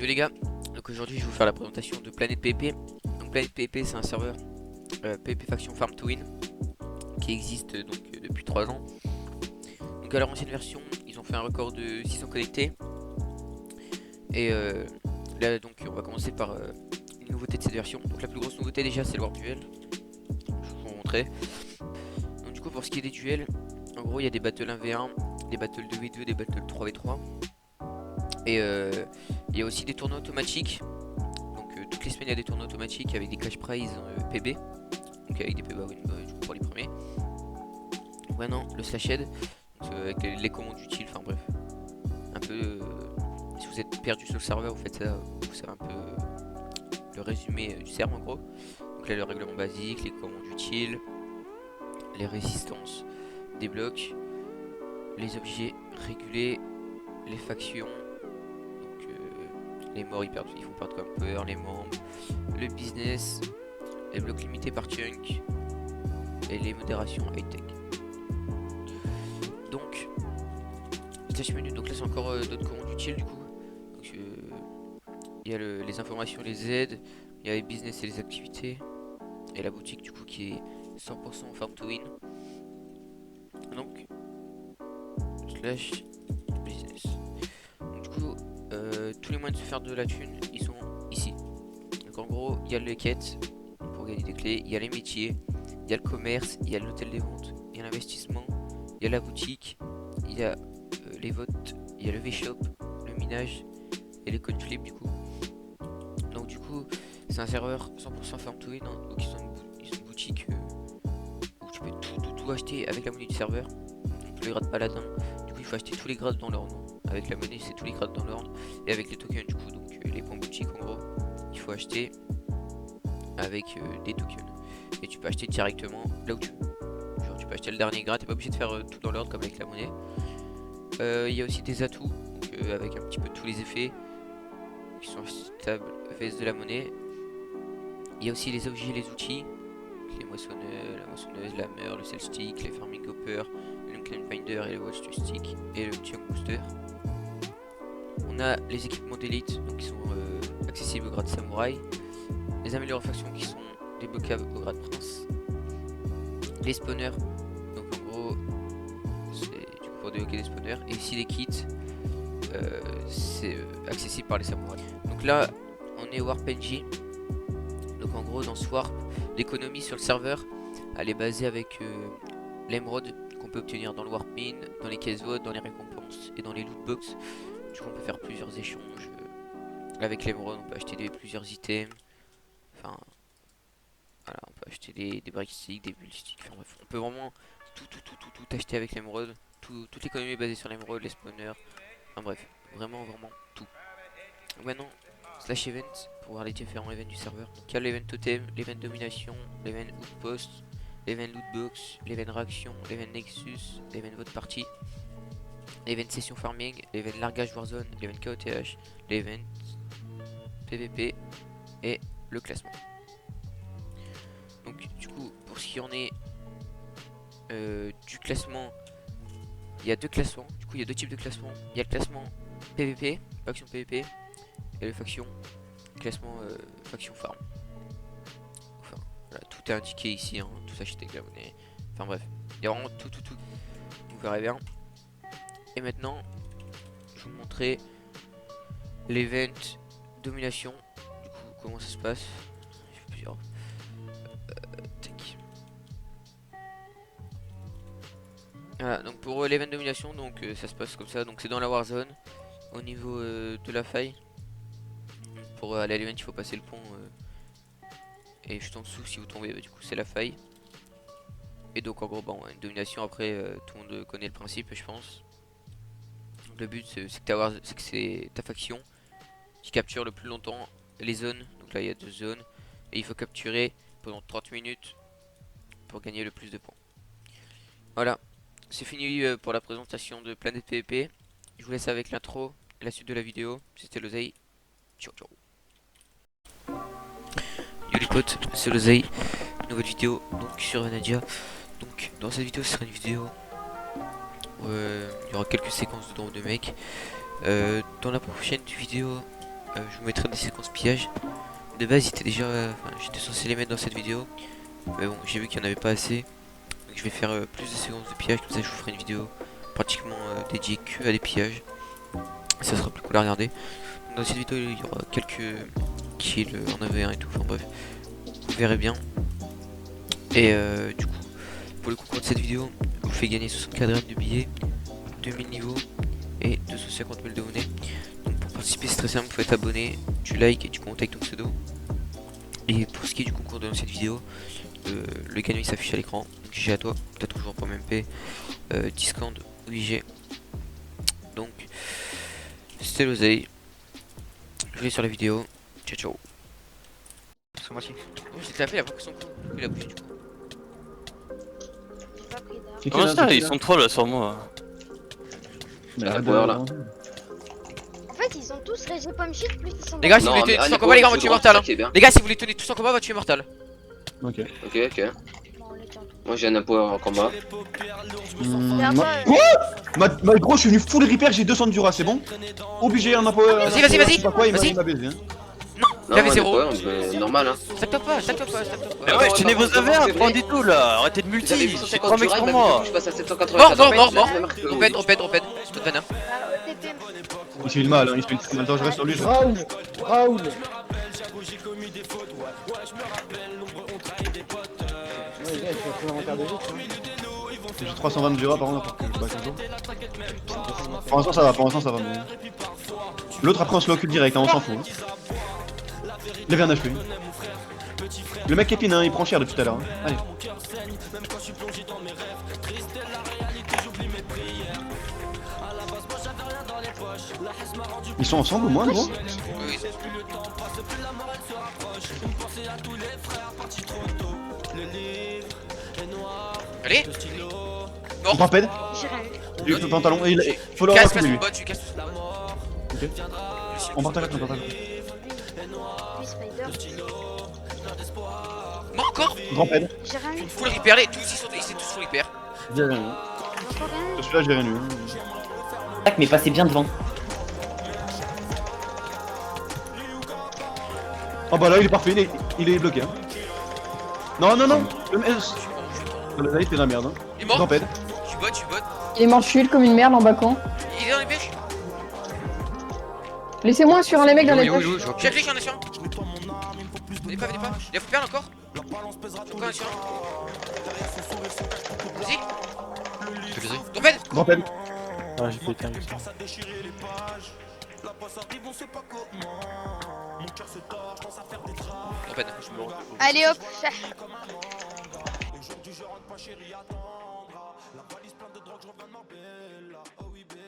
Yo les gars, donc aujourd'hui je vais vous faire la présentation de Planet PvP. Donc Planet PvP c'est un serveur PvP Faction Farm to Win qui existe depuis 3 ans. Donc à leur ancienne version ils ont fait un record de 600 connectés. Et là donc on va commencer par les nouveautés de cette version. Donc la plus grosse nouveauté déjà c'est le Warp Duel. Je vais vous montrer. Donc du coup pour ce qui est des duels, en gros il y a des battles 1v1, des battles 2v2, des battles 3v3. Et il y a aussi des tournois automatiques. Donc toutes les semaines il y a des tournois automatiques avec des cash prize PB. Donc avec des PB win pour les premiers. Donc maintenant le slashed, avec les commandes utiles, enfin bref. Un peu si vous êtes perdu sur le serveur, vous faites ça, vous savez un peu le résumé du serveur en gros. Donc là le règlement basique, les commandes utiles, les résistances des blocs, les objets régulés, les factions. Les morts ils font perdre comme peur, les membres, le business, les blocs limités par chunk et les modérations high-tech. Donc, slash menu, donc là c'est encore d'autres commandes utiles du coup. Donc il y a les informations, les aides, il y a les business et les activités, et la boutique du coup qui est 100% farm to win. Donc, slash business. Donc, du coup, tous les moyens de se faire de la thune, ils sont ici. Donc en gros, il y a les quêtes pour gagner des clés, il y a les métiers, il y a le commerce, il y a l'hôtel des ventes, il y a l'investissement, il y a la boutique, il y a les votes, il y a le V-Shop, le minage et les codes flip du coup. Donc du coup, c'est un serveur 100% farm to win, hein. Donc ils ont une boutique où tu peux tout acheter avec la monnaie du serveur. Donc les grades paladin, du coup il faut acheter tous les grades dans l'ordre. Avec la monnaie c'est tous les grades dans l'ordre. Et avec les tokens du coup, donc les points boutique en gros, il faut acheter avec des tokens. Et tu peux acheter directement là où tu veux. Genre tu peux acheter le dernier grade, t'es pas obligé de faire tout dans l'ordre comme avec la monnaie. Il y a aussi des atouts, donc, avec un petit peu tous les effets qui sont stables vs de la monnaie. Il y a aussi les objets et les outils, les moissonneuses, la moissonneuse, la meur, le sell stick, les farming hopper, le clan finder et le watch to stick et le chunk booster. On a les équipements d'élite donc qui sont accessibles au grade samouraï, les améliorations qui sont débloquables au grade prince, les spawners, donc en gros c'est du coup pour débloquer des spawners, et ici les kits, c'est accessible par les samouraïs. Donc là on est Warp NG, donc en gros dans ce Warp l'économie sur le serveur elle est basée avec l'émeraude qu'on peut obtenir dans le Warp Min, dans les caisses votes, dans les récompenses et dans les loot box. Du coup on peut faire plusieurs échanges. Avec l'émeraude on peut acheter plusieurs items. Enfin voilà, on peut acheter des brick sticks, des build sticks, enfin bref, on peut vraiment tout acheter avec l'émeraude. Toute l'économie est basée sur l'émeraude, les spawners, enfin bref, vraiment tout. Donc maintenant, slash event pour voir les différents events du serveur. Donc il y a l'event totem, l'event domination, l'event outpost, l'event lootbox, l'event réaction, l'event nexus, l'event vote party, l'event session farming, l'event largage warzone, l'event KOTH, l'event PVP et le classement. Donc du coup pour ce qui en est du classement, il y a deux classements, du coup il y a deux types de classements. Il y a le classement PVP, faction PVP, et le faction classement faction farm. Enfin voilà, tout est indiqué ici, hein, tout s'achète avec la monnaie. Enfin bref, il y a vraiment tout. Vous verrez bien. Et maintenant, je vais vous montrer l'event domination. Du coup, comment ça se passe. Je fais plusieurs. Tac. Voilà, donc pour l'event domination, donc ça se passe comme ça. Donc c'est dans la Warzone, au niveau de la faille. Pour aller à l'event, il faut passer le pont. Et juste en dessous, si vous tombez, bah, du coup c'est la faille. Et donc en gros, bon, une domination après, tout le monde connaît le principe, je pense. Donc le but c'est que c'est ta faction qui capture le plus longtemps les zones. Donc là il y a deux zones. Et il faut capturer pendant 30 minutes pour gagner le plus de points. Voilà, c'est fini pour la présentation de Planet PvP. Je vous laisse avec l'intro et la suite de la vidéo. C'était l'Oseille. Ciao ciao. Yo les potes, c'est l'Oseille. Nouvelle vidéo donc sur Vanadia. Donc dans cette vidéo ce sera une vidéo où il y aura quelques séquences de mecs. Dans la prochaine vidéo je vous mettrai des séquences pillage. De base, ils étaient déjà, enfin, j'étais censé les mettre dans cette vidéo, mais bon, j'ai vu qu'il n'y en avait pas assez. Donc je vais faire plus de séquences de pillage, comme ça je vous ferai une vidéo pratiquement dédiée que à des pillages. Ça sera plus cool à regarder. Donc, dans cette vidéo, il y aura quelques kills en AV1 et tout, enfin bref, vous verrez bien. Et du coup, pour le concours de cette vidéo, je vous fais gagner 64 grammes de billets, 2000 niveaux et 250 000 de monnaie. Donc pour participer, c'est très simple, vous faites abonner, tu likes et tu contactes ton pseudo. Et pour ce qui est du concours de cette vidéo, le gagnant il s'affiche à l'écran. Donc j'ai à toi, t'as toujours pour MP, Discord ou IG. Donc c'était l'oseille. Je vous laisse sur la vidéo. Ciao ciao. Parce que moi aussi. J'ai tapé, il a pas pris son coup. Il a bougé du coup. J'ai pas pris d'armes. C'est Comment quel ça, là, ils sont trop là sur moi. Mais Ah, arrête power, là. En fait, ils sont tous régés pomme shit, plus ils sont. Les gars, si vous voulez Non, mais tenir tous en Aniko, combat, les gars, c'est votre tuer droit, mortal. c'est Hein. ça qui est bien. Les gars, si vous voulez tenir tous en combat, votre tuer mortal. Ok. Ok, ok. Non, on les tient tous. Moi j'ai un power en combat. Mais après, Ma gros, je suis venu full repair, j'ai 200 de dura, c'est bon? Obligé, un power. Vas-y, vas-y, vas-y. Je sais pas quoi, il Vas-y. m'a baisé. Hein. Il avait moi, zéro. des powers, mais normal hein. Stack top pas, stack top pas, stack top Mais pas. ouais, tenez vos AVR, c'est pas vrai. du tout là, arrêtez de Vous avez multi, j'ai 150 3 mecs dura, sur bah, moi. je passe à 780. Mort. Droped. Droped. Tout de même. TP. Il se fait le mal, hein, il se fait le mal. Attends, je reste sur lui. Raoul, Raoul. Ouais, gars, tu vas trouver un quart de vite, hein. J'ai 320 de dura par contre, parce que je bats toujours. Pour l'instant, ça va, mais. L'autre, après, on se le occupe direct, hein, on s'en fout. Hein. Il avait un HP. Le mec épine, hein, il prend cher depuis tout à l'heure. Hein. Allez. Ils sont ensemble au moins, gros? Oui. Allez. Mort. Ramped, J'ai rien eu. le pantalon, il faut le Casse remettre son lui. bot, tu casses. Ok. On partage, on partage. Puis Spider. Mort encore. Ramped, J'ai rien eu. Full repair, les tous ils sont tous full repair. J'ai rien eu. Encore rien eu. celui-là, j'ai rien eu. Hein. Tac, mais passez bien devant. Oh bah là, il est parfait, il est bloqué. Hein. Non, le MS. Là, il fait la merde. Hein. Il est mort. Ramped. Tu bot. Il est mort shield comme une merde en bacon. Il est dans les pêches. Laissez-moi sur un les mecs dans les J'ai poches. la clé, j'en ai sur un. Venez pas. Il a faut perdre encore. Encore un sur un. Vas-y. Droped. Ramped. Ah, j'ai pété un ça. Droped. Allez hop. La valise pleine de drogue, je reviens de Marbella. Oh oui, bébé.